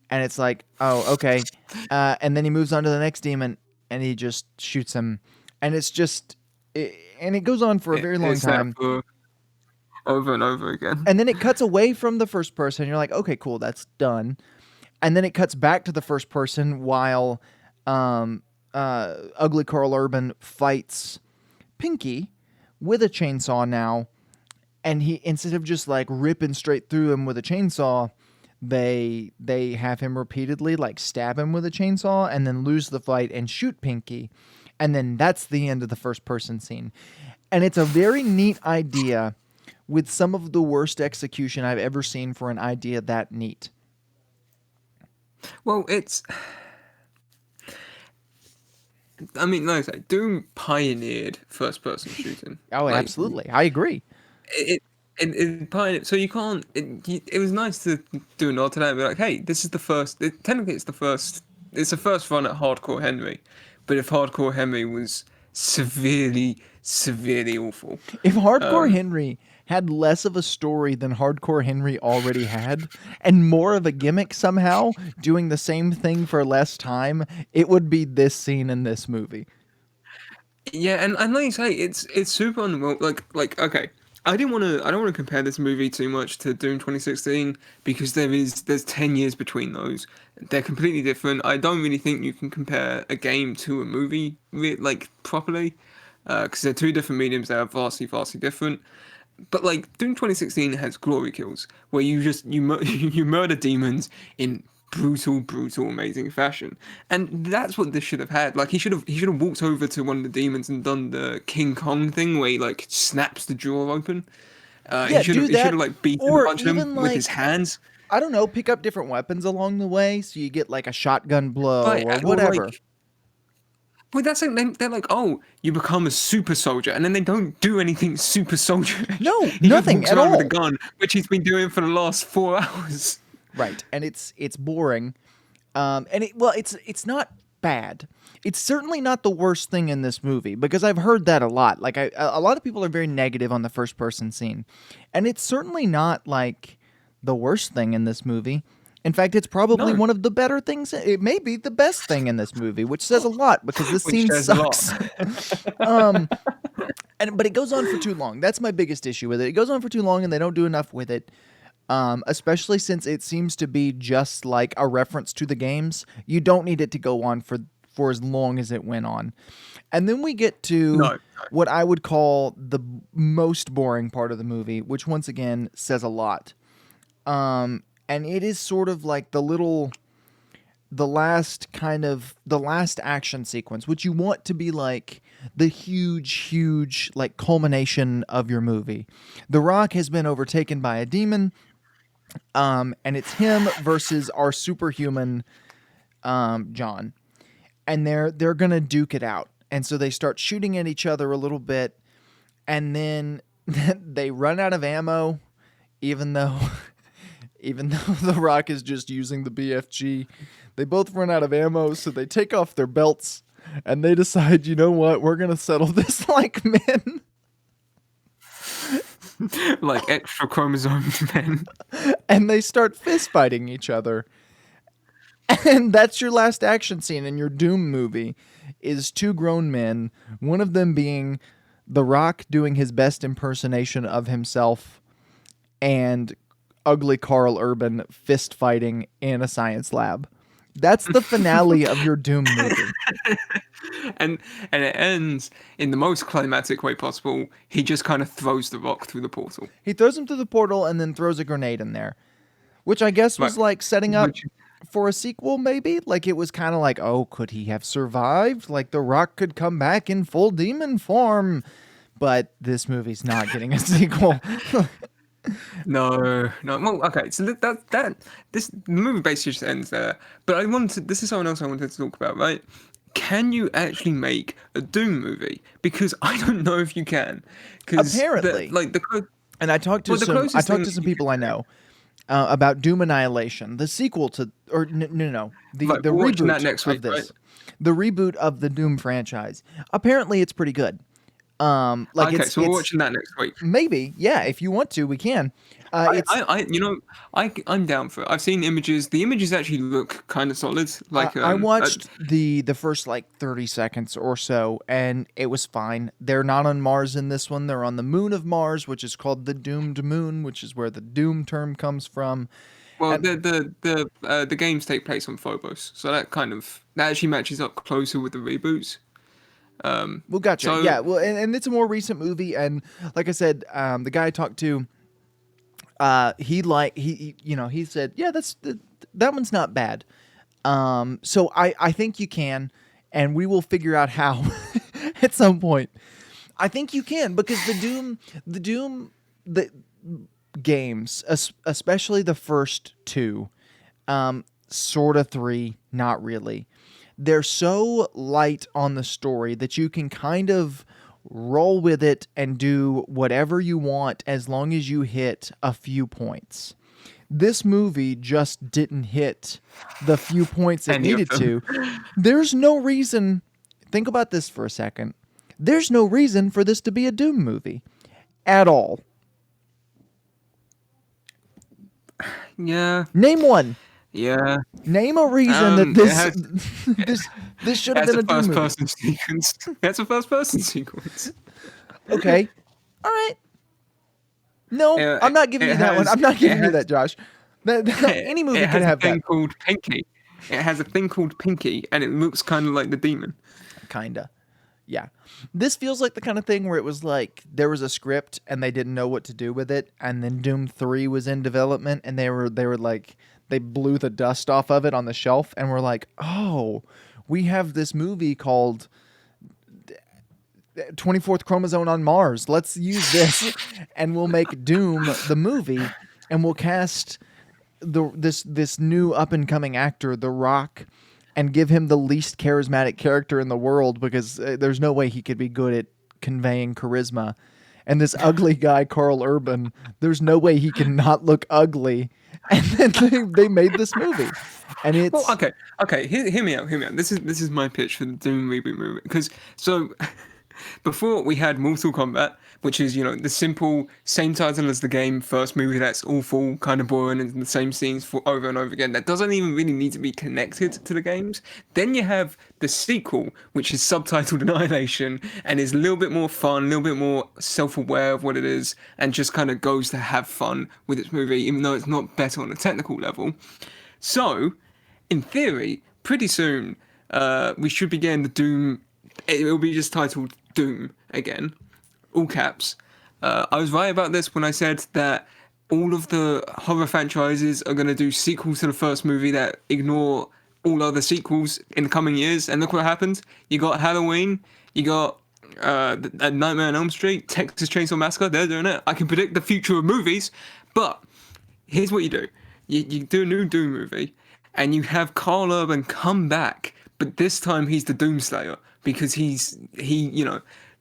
and it's like, "Oh, okay," and then he moves on to the next demon, and he just shoots him, and it's just, and it goes on for a very long time. Over and over again. And then it cuts away from the first person. You're like, "Okay, cool, that's done," and then it cuts back to the first person while Ugly Karl Urban fights Pinky with a chainsaw now, and he, instead of just like ripping straight through him with a chainsaw, they have him repeatedly like stab him with a chainsaw and then lose the fight and shoot Pinky, and then that's the end of the first person scene. And it's a very neat idea with some of the worst execution I've ever seen for an idea that neat. Well, I mean, like I say, Doom pioneered first-person shooting. Oh, Like, absolutely. I agree. It pioneered. So you can't. It was nice to do a nod to that and be like, hey, this is the first. Technically, it's the first. It's the first run at Hardcore Henry, but if Hardcore Henry was severely, severely awful. If Hardcore Henry had less of a story than Hardcore Henry already had, and more of a gimmick somehow, doing the same thing for less time, it would be this scene in this movie. Yeah, and like you say, it's super unwell. Like okay, I don't want to compare this movie too much to Doom 2016 because there's 10 years between those. They're completely different. I don't really think you can compare a game to a movie like properly because they're two different mediums that are vastly different. But like Doom 2016 has glory kills where you murder demons in brutal, amazing fashion, and that's what this should have had. Like he should have walked over to one of the demons and done the King Kong thing where he like snaps the jaw open. Yeah, he should have like beaten a bunch of them with his hands. I don't know, pick up different weapons along the way, so you get like a shotgun blow But or or whatever. like, well, that's like they're like, oh, you become a super soldier, and then they don't do anything super soldierish. No, He just nothing walks at around with a all. gun, which he's been doing for the last 4 hours. Right, and it's boring. And it's not bad. It's certainly not the worst thing in this movie because I've heard that a lot. Like a lot of people are very negative on the first person scene, and it's certainly not like the worst thing in this movie. In fact, it's probably No, one of the better things. It may be the best thing in this movie, which says a lot because this which scene says a lot. sucks. But it goes on for too long. That's my biggest issue with it. It goes on for too long, and they don't do enough with it. Especially since it seems to be just like a reference to the games. You don't need it to go on for as long as it went on. And then we get to No. what I would call the most boring part of the movie, which once again says a lot. And it is sort of like the last action sequence, which you want to be like the huge like culmination of your movie. The Rock has been overtaken by a demon. And it's him versus our superhuman John, and they're gonna duke it out. And so they start shooting at each other a little bit, and then they run out of ammo, even though the Rock is just using the BFG. They both run out of ammo, so they take off their belts, and they decide, you know what, we're gonna settle this like men. Like extra chromosomes, men. And they start fist fighting each other. And that's your last action scene in your Doom movie is two grown men, one of them being The Rock doing his best impersonation of himself and ugly Karl Urban fist fighting in a science lab. That's the finale of your Doom movie. and it ends in the most climatic way possible. He just kind of throws the Rock through the portal. He throws him through the portal and then throws a grenade in there, which I guess was Right. like setting up Which- for a sequel, maybe? Like it was kind of like, oh, could he have survived? Like The Rock could come back in full demon form. But this movie's not getting a sequel. No. Well, okay. So the movie basically just ends there. But this is something else I wanted to talk about, right? Can you actually make a Doom movie? Because I don't know if you can. Apparently. And I talked to Well, the closest some thing- people I know about Doom Annihilation, the sequel to, or no, the Right, the we're watching reboot that next of week, this, right? the reboot of the Doom franchise. Apparently, it's pretty good. Like okay, it's, so we're it's watching that next week. maybe, yeah. If you want to, we can. It's I'm down for it. I've seen images. The images actually look kind of solid. Like I watched the first like 30 seconds or so, and it was fine. They're not on Mars in this one. They're on the moon of Mars, which is called the Doomed Moon, which is where the Doom term comes from. well, and- the games take place on Phobos, so that actually matches up closer with the reboots. Well, gotcha. So- Yeah. Well, and it's a more recent movie, and like I said, the guy I talked to, he said, yeah, that one's not bad. So I think you can, and we will figure out how at some point. I think you can because the games, especially the first two, sort of three, not really. They're so light on the story that you can kind of roll with it and do whatever you want as long as you hit a few points. This movie just didn't hit the few points it Any of needed them. to. There's no reason. Think about this for a second. There's no reason for this to be a Doom movie at all. Yeah, Name one. yeah. Name a reason that this should have That's been a a Doom movie. first-person sequence. That's a first-person sequence. Okay. All right. No, Uh, I'm not giving it you that one. has- I'm not giving it you has- that, Josh. Any movie it can has have a thing that. called Pinky. It has a thing called Pinky, and it looks kind of like the demon. Kinda. Yeah. This feels like the kind of thing where it was like there was a script and they didn't know what to do with it, and then Doom 3 was in development and they were like they blew the dust off of it on the shelf and were like, "Oh, we have this movie called 24th Chromosome on Mars. Let's use this and we'll make Doom the movie and we'll cast this new up and coming actor, The Rock, and give him the least charismatic character in the world because there's no way he could be good at conveying charisma. And this ugly guy, Karl Urban, there's no way he can not look ugly. And then they made this movie, and Well, it's okay. Hear me out. Hear me out. This is my pitch for the Doom reboot movie. Because so before we had Mortal Kombat, which is the simple same title as the game, first movie that's awful, kind of boring, and the same scenes for over and over again. That doesn't even really need to be connected to the games. Then you have the sequel, which is subtitled Annihilation, and is a little bit more fun, a little bit more self-aware of what it is, and just kind of goes to have fun with its movie, even though it's not better on a technical level. So, in theory, pretty soon, we should be getting the Doom. It will be just titled Doom again, all caps. I was right about this when I said that all of the horror franchises are going to do sequels to the first movie that ignore all other sequels in the coming years. And look what happened. You got Halloween, you got Nightmare on Elm Street, Texas Chainsaw Massacre. They're doing it. I can predict the future of movies, but here's what you do. You do a new Doom movie, and you have Karl Urban come back, but this time he's the Doomslayer because the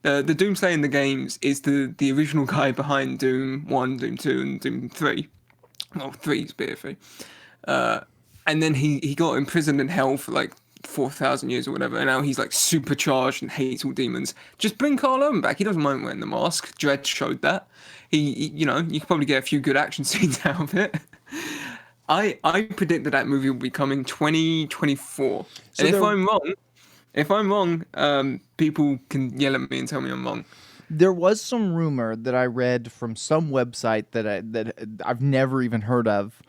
Doomslayer in the games is the original guy behind Doom 1, Doom 2, and Doom 3. Well, 3 is BFA. And then he got imprisoned in hell for like 4,000 years or whatever, and now he's like supercharged and hates all demons. Just bring Karl Urban back. He doesn't mind wearing the mask. Dredd showed that. You could probably get a few good action scenes out of it. I predict that movie will be coming 2024. So and if I'm wrong, people can yell at me and tell me I'm wrong. There was some rumor that I read from some website that I've never even heard of,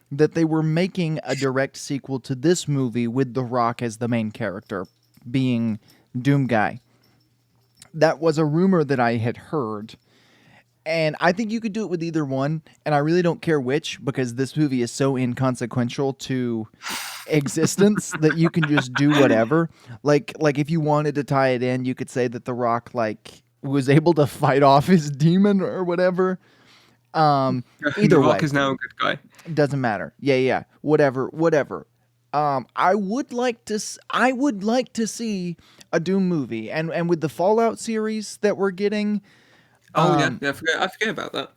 that they were making a direct sequel to this movie with The Rock as the main character, being Doom Guy. That was a rumor that I had heard. And I think you could do it with either one, and I really don't care which, because this movie is so inconsequential to existence that you can just do whatever. Like if you wanted to tie it in, you could say that The Rock was able to fight off his demon or whatever. Either The Rock way, is now a good guy. doesn't matter. Yeah, whatever. I would like to see a Doom movie, and with the Fallout series that we're getting. Yeah, I forget about that.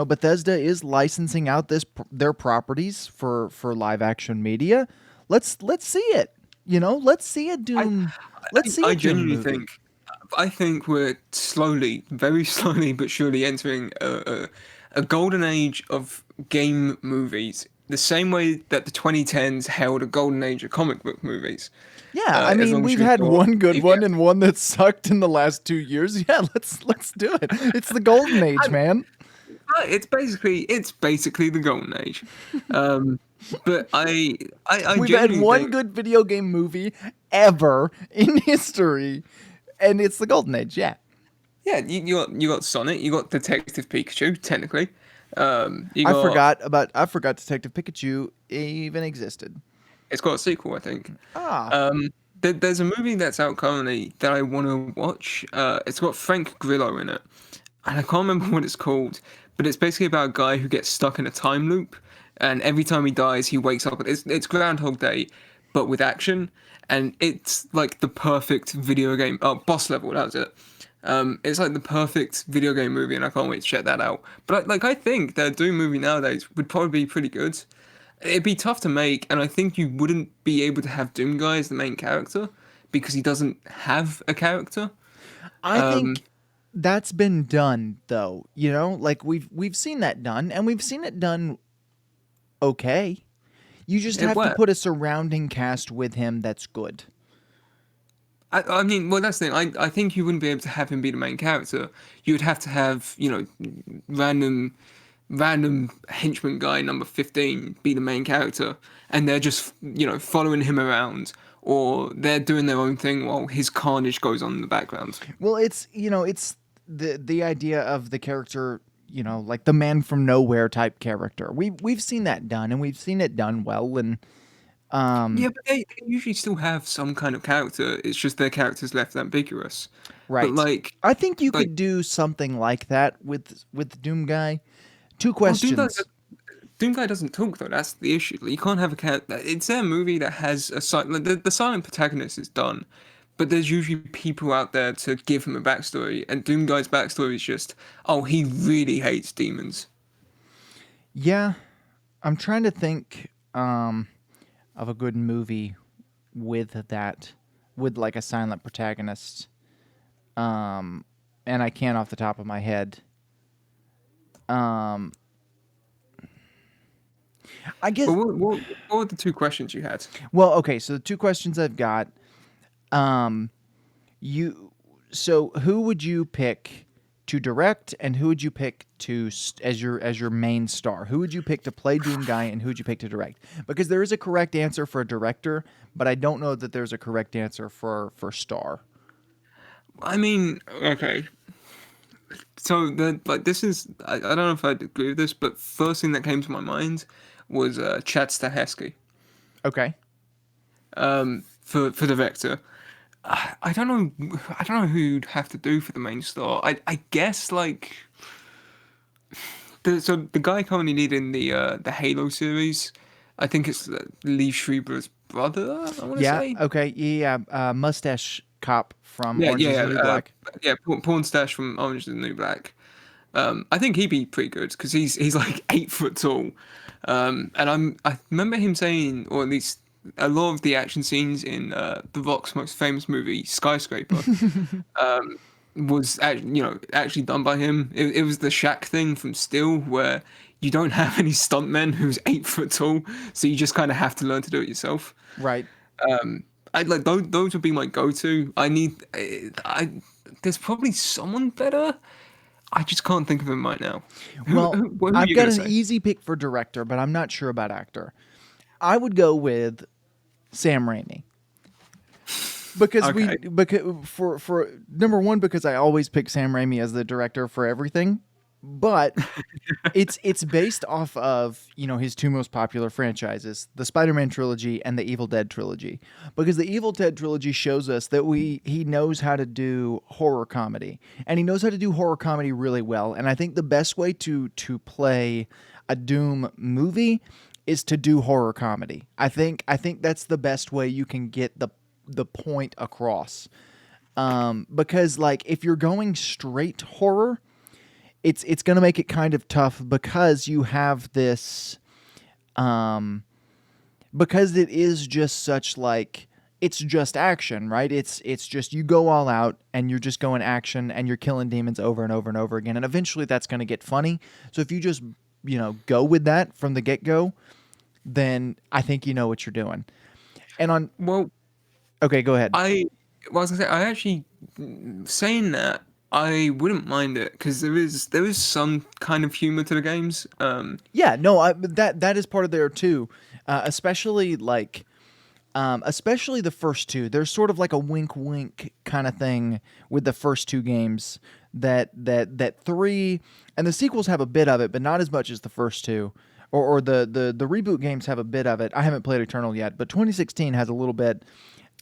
Bethesda is licensing out their properties for live action media. Let's see it. Let's see a Doom. I genuinely think we're slowly, very slowly but surely entering a golden age of game movies. The same way that the 2010s held a golden age of comic book movies. Yeah, I mean, we've had one good one and one that sucked in the last 2 years. Yeah, let's do it. It's the golden age, man. It's basically the golden age. But we've had one good video game movie ever in history, and it's the golden age. Yeah. Yeah, you got Sonic, you got Detective Pikachu, technically. I forgot Detective Pikachu even existed. It's got a sequel, I think. There's a movie that's out currently that I want to watch. It's got Frank Grillo in it, and I can't remember what it's called, but it's basically about a guy who gets stuck in a time loop, and every time he dies, he wakes up. It's Groundhog Day, but with action, and it's like the perfect video game. Oh, Boss Level, that was it. It's like the perfect video game movie, and I can't wait to check that out. But I think that a Doom movie nowadays would probably be pretty good. It'd be tough to make, and I think you wouldn't be able to have Doom Guy as the main character because he doesn't have a character. I think that's been done, though. We've seen that done, and we've seen it done okay. You just have to put a surrounding cast with him that's good. I mean, well, that's the thing. I think you wouldn't be able to have him be the main character. You would have to have, random henchman guy number 15 be the main character, and they're just following him around, or they're doing their own thing while his carnage goes on in the background. Well, it's the idea of the character, like the man from nowhere type character. We've seen that done, and we've seen it done well, and yeah, but they usually still have some kind of character. It's just their character's left ambiguous. Right. But I think you could do something like that with Doom Guy. Two questions. Doomguy doesn't talk though. That's the issue. Like, you can't have a character. It's a movie that has a like, the silent protagonist is done, but there's usually people out there to give him a backstory. And Doomguy's backstory is just, oh, he really hates demons. Yeah, I'm trying to think of a good movie with that, with like a silent protagonist. And I can't off the top of my head. Um, I guess. But what were the two questions you had? Well, okay. So the two questions I've got. Um, you. So who would you pick to direct, and who would you pick to as your main star? Who would you pick to play Doomguy, and who would you pick to direct? Because there is a correct answer for a director, but I don't know that there's a correct answer for star. I mean, okay. So the like this is I don't know if I'd agree with this, but first thing that came to my mind was Chad Stahelski Okay. for the Vector. I don't know who you'd have to do for the main star. I guess like the guy currently leading the Halo series. I think it's Lee Schreiber's brother. I want to Yeah. say. Okay. Yeah. Mustache cop from Yeah, Orange Is the New Black. Porn Stash from Orange is the New Black. I think he'd be pretty good because he's like 8 foot tall, and I remember him saying, or at least a lot of the action scenes in The Rock's most famous movie, Skyscraper, was actually done by him. It was the Shaq thing from Steel where you don't have any stuntmen who's 8 foot tall, so you just kind of have to learn to do it yourself. Right. I like those would be my go-to. There's probably someone better. I just can't think of him right now. Well, What are I've you got gonna an say? easy pick for director, but I'm not sure about actor. I would go with Sam Raimi. Because Okay. because for number one, because I always pick Sam Raimi as the director for everything, but it's based off of his two most popular franchises, the Spider-Man trilogy and the Evil Dead trilogy. Because the Evil Dead trilogy shows us that he knows how to do horror comedy, and he knows how to do horror comedy really well. And I think the best way to play a Doom movie is to do horror comedy. I think that's the best way you can get the point across. Because like if you're going straight horror, it's going to make it kind of tough because you have this because it is just such like it's just action, right? It's just you go all out and you're just going action and you're killing demons over and over and over again, and eventually that's going to get funny. So if you just go with that from the get-go, then I think you know what you're doing. And on Well, okay, go ahead. I was gonna say, I actually saying that I wouldn't mind it because there is some kind of humor to the games. Yeah, no, that is part of there too, especially like, especially the first two. There's sort of like a wink, wink kind of thing with the first two games. That three and the sequels have a bit of it, but not as much as the first two. Or the reboot games have a bit of it. I haven't played Eternal yet, but 2016 has a little bit.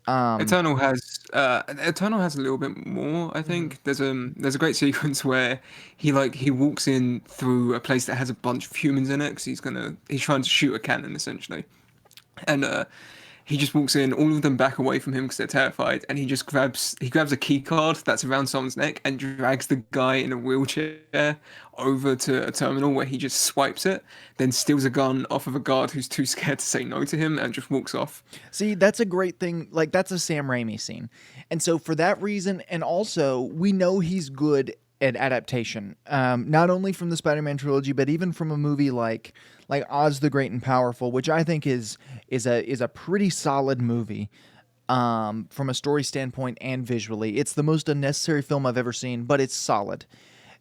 Eternal has a little bit more. I think there's a great sequence where he walks in through a place that has a bunch of humans in it because he's trying to shoot a cannon essentially, and he just walks in, all of them back away from him because they're terrified, and he grabs a key card that's around someone's neck and drags the guy in a wheelchair over to a terminal where he just swipes it, then steals a gun off of a guard who's too scared to say no to him and just walks off. See, that's a great thing. Like that's a Sam Raimi scene, and so for that reason, and also we know he's good at adaptation. Not only from the Spider-Man trilogy, but even from a movie like Oz the Great and Powerful, which I think is a pretty solid movie. From a story standpoint and visually, it's the most unnecessary film I've ever seen, but it's solid.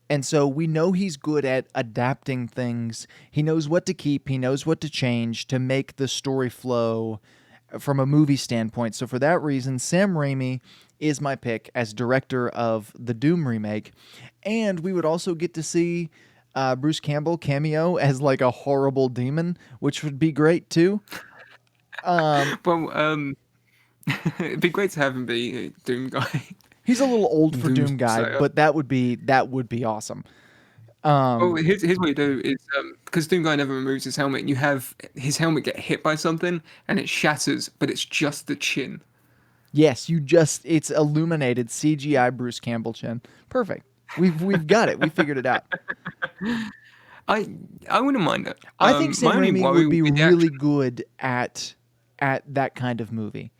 And so we know he's good at adapting things. He knows what to keep. He knows what to change to make the story flow from a movie standpoint. So for that reason, Sam Raimi is my pick as director of the Doom remake. And we would also get to see Bruce Campbell cameo as like a horrible demon, which would be great too. Well, it'd be great to have him be a Doom guy. He's a little old for Doom Doom guy, Slayer. but that would be awesome. Oh, here's what you do is because Doom Guy never removes his helmet, you have his helmet get hit by something and it shatters, but it's just the chin. Yes, it's illuminated CGI Bruce Campbell chin. Perfect. We've got it. We figured it out. I I wouldn't mind it. I think My Sam only Raimi worry would would be be the really action. good at that kind of movie.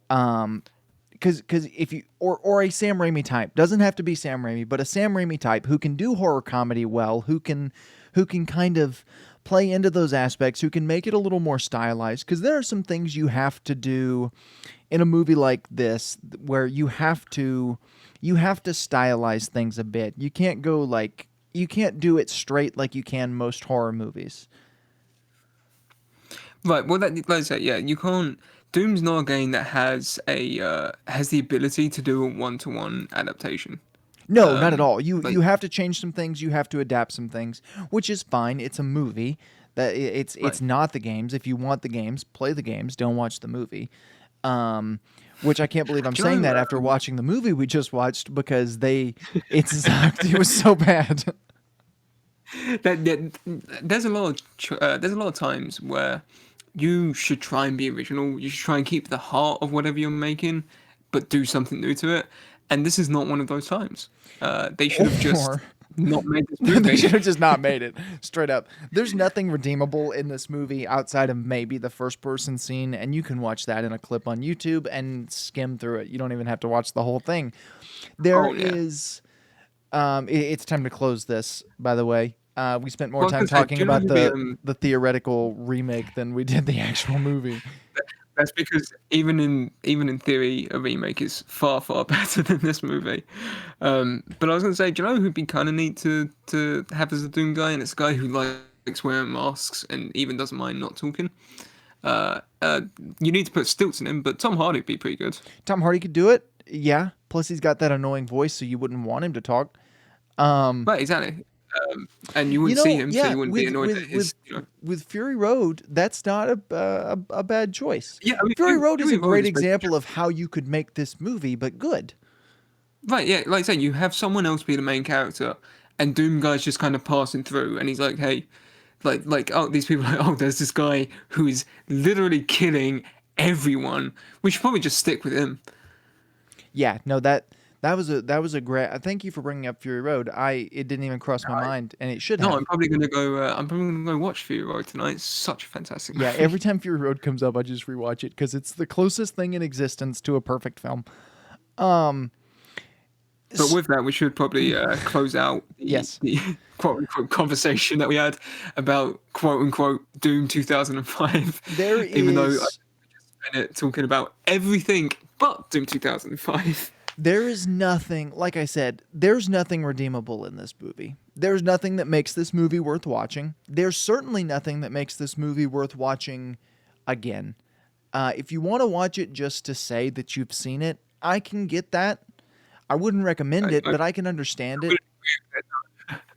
Because if you or a Sam Raimi type, doesn't have to be Sam Raimi, but a Sam Raimi type who can do horror comedy well, who can kind of play into those aspects, who can make it a little more stylized. Because there are some things you have to do in a movie like this where you have to stylize things a bit. You can't do it straight like you can most horror movies. Right. Well, like I said, yeah, you can't. Doom's not a game that has the ability to do a one-to-one adaptation. No, not at all. You Like you have to change some things. You have to adapt some things, which is fine. It's a movie. It's right. not the games. If you want the games, play the games. Don't watch the movie. Which I can't believe I'm Do you saying know? that after watching the movie we just watched because it sucked. It was so bad. That there's a lot of times where you should try and be original. You should try and keep the heart of whatever you're making, but do something new to it. And this is not one of those times. They should have just Or not made this they should movie. have just not made it straight up. There's nothing redeemable in this movie outside of maybe the first person scene, and you can watch that in a clip on YouTube and skim through it. You don't even have to watch the whole thing. There Oh yeah. is it's time to close this, by the way. We spent more Well, I time was gonna say, talking do you know about who the theoretical remake than we did the actual movie. that's because even in theory, a remake is far better than this movie. But I was gonna say, do you know who'd be kind of neat to have as a Doom guy? And it's a guy who likes wearing masks and even doesn't mind not talking. Uh, uh, you need to put stilts in him, but Tom Hardy would be pretty good. Tom Hardy could do it. Yeah. Plus, he's got that annoying voice, so you wouldn't want him to talk. Um, Right, exactly. And you wouldn't see him, so yeah, you wouldn't be annoyed at with Fury Road, that's not a bad choice. Yeah, I mean, Fury Road is Fury a Road great is basically example of how you could make this movie, but good. right. Yeah, like I say, you have someone else be the main character, and Doom guy's just kind of passing through, and he's like, hey, oh, these people are like, oh, there's this guy who is literally killing everyone. We should probably just stick with him. Yeah, no, that was a great. Thank you for bringing up Fury Road. It didn't even cross my mind, and it should No, have. I'm probably gonna go. I'm probably gonna go watch Fury Road tonight. It's such a fantastic Yeah, movie. every time Fury Road comes up, I just rewatch it because it's the closest thing in existence to a perfect film. Um, But s- with that, we should probably close out yes, the quote unquote conversation that we had about quote unquote Doom 2005. there Even though I is spent it talking about everything but Doom 2005. there is nothing. Like I said, there's nothing redeemable in this movie. There's nothing that makes this movie worth watching. There's certainly nothing that makes this movie worth watching again. If you want to watch it just to say that you've seen it, I can get that. I wouldn't recommend it, I, but I can understand it.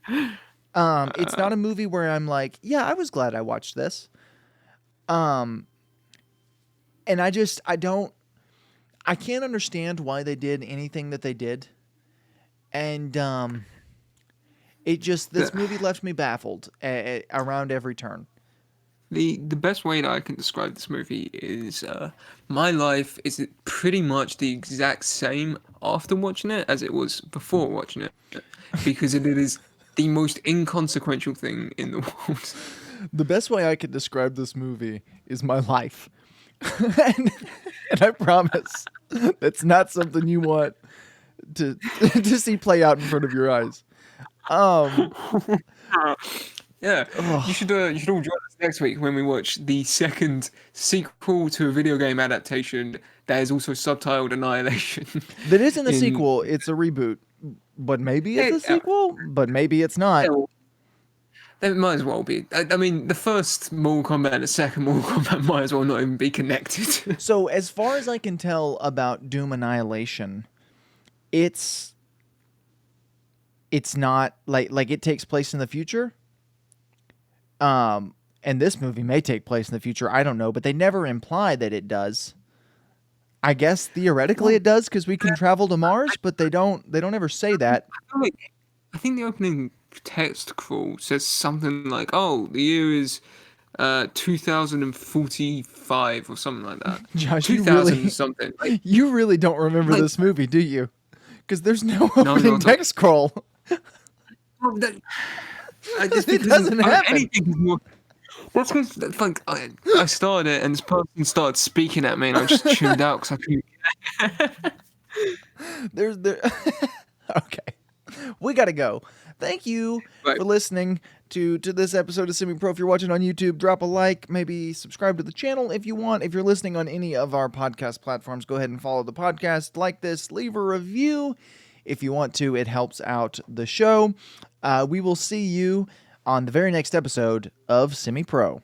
It's not a movie where I'm like, yeah, I was glad I watched this. Um, and I can't understand why they did anything that they did. And this movie left me baffled around every turn. the best way that I can describe this movie is my life is pretty much the exact same after watching it as it was before watching it, because it is the most inconsequential thing in the world. The best way I could describe this movie is my life. and, and I promise that's not something you want to to see play out in front of your eyes. Um, Yeah, ugh, you should all join us next week when we watch the second sequel to a video game adaptation that is also subtitled Annihilation. that isn't a In sequel; it's a reboot. But maybe it's a it, sequel. But maybe it's not. well, it might as well be. I mean, the first Mortal Kombat and the second Mortal Kombat might as well not even be connected. So, as far as I can tell about Doom Annihilation, it's it's not like it takes place in the future. And this movie may take place in the future. I don't know, but they never imply that it does. I guess theoretically Well, it does because we can travel to Mars, but they don't. They don't ever say that. I feel like I think the opening text crawl says something like, "Oh, the year is 2045 or something like that." Josh, 2000 something. you really don't remember Like this movie, do you? Because there's no no, opening not at all. text scroll. Well, just It because doesn't happen. anything is more. That's because like I started it and this person started speaking at me and I just tuned out because I couldn't. There's there. Okay, we gotta go. Thank you Right. for listening to this episode of Semi Pro. If you're watching on YouTube, drop a like, maybe subscribe to the channel if you want. If you're listening on any of our podcast platforms, go ahead and follow the podcast, like this, leave a review if you want to. It helps out the show. We will see you on the very next episode of Semi Pro.